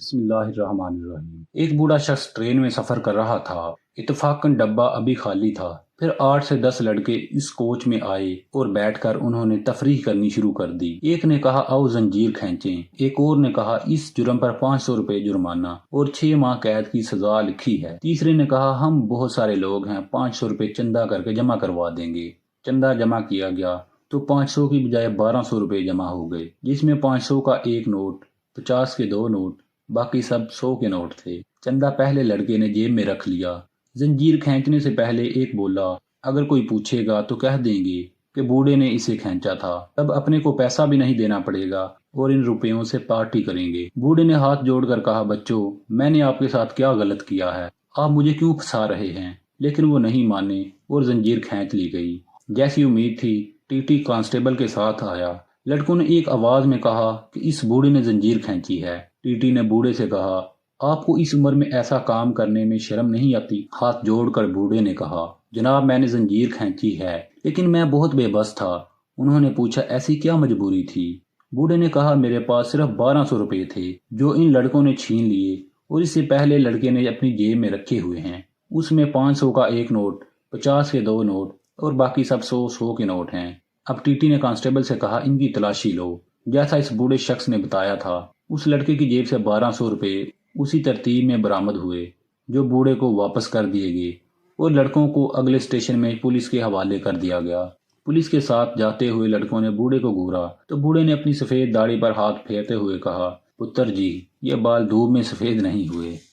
बिस्मिल्लाहिर्रहमानिर्रहीम। एक बूढ़ा शख्स ट्रेन में सफर कर रहा था। इत्तफाकन डब्बा अभी खाली था। फिर 8 से 10 लड़के इस कोच में आए और बैठकर उन्होंने तफरीह करनी शुरू कर दी। एक ने कहा आओ जंजीर खींचें। एक और ने कहा इस जुर्म पर 500 रुपए जुर्माना और 6 माह कैद की सजा लिखी है। तीसरे ने कहा हम बहुत सारे लोग हैं, 500 रुपए चंदा करके जमा करवा देंगे। चंदा जमा किया गया तो 500 की बजाय 1200 रुपए जमा हो गए, जिसमें 500 का एक नोट, 50 के 2 नोट, बाकी सब 100 के नोट थे। चंदा पहले लड़के ने जेब में रख लिया। जंजीर खींचने से पहले एक बोला अगर कोई पूछेगा तो कह देंगे कि बूढ़े ने इसे खींचा था, तब अपने को पैसा भी नहीं देना पड़ेगा और इन रुपयों से पार्टी करेंगे। बूढ़े ने हाथ जोड़कर कहा बच्चों, मैंने आपके साथ क्या गलत किया है, आप मुझे क्यों फंसा रहे हैं। लेकिन वो नहीं माने और जंजीर खींच ली गई। जैसी उम्मीद थी टीटी कांस्टेबल के साथ आया। लड़कों ने एक आवाज में कहा कि इस बूढ़े ने जंजीर खींची है। टीटी ने बूढ़े से कहा आपको इस उम्र में ऐसा काम करने में शर्म नहीं आती। हाथ जोड़कर बूढ़े ने कहा जनाब मैंने जंजीर खींची है, लेकिन मैं बहुत बेबस था। उन्होंने पूछा ऐसी क्या मजबूरी थी। बूढ़े ने कहा मेरे पास सिर्फ 1200 रुपए थे जो इन लड़कों ने छीन लिए और इससे पहले लड़के ने अपनी जेब में रखे हुए हैं। उसमें 500 का एक नोट, 50 के 2 नोट और बाकी सब 100 के नोट हैं। अब टीटी ने कांस्टेबल से कहा इनकी तलाशी लो। जैसा इस बूढ़े शख्स ने बताया था उस लड़के की जेब से 1200 रुपए उसी तरतीब में बरामद हुए जो बूढ़े को वापस कर दिए गए और लड़कों को अगले स्टेशन में पुलिस के हवाले कर दिया गया। पुलिस के साथ जाते हुए लड़कों ने बूढ़े को घूरा तो बूढ़े ने अपनी सफेद दाढ़ी पर हाथ फेरते हुए कहा पुत्र जी, ये बाल धूप में सफेद नहीं हुए।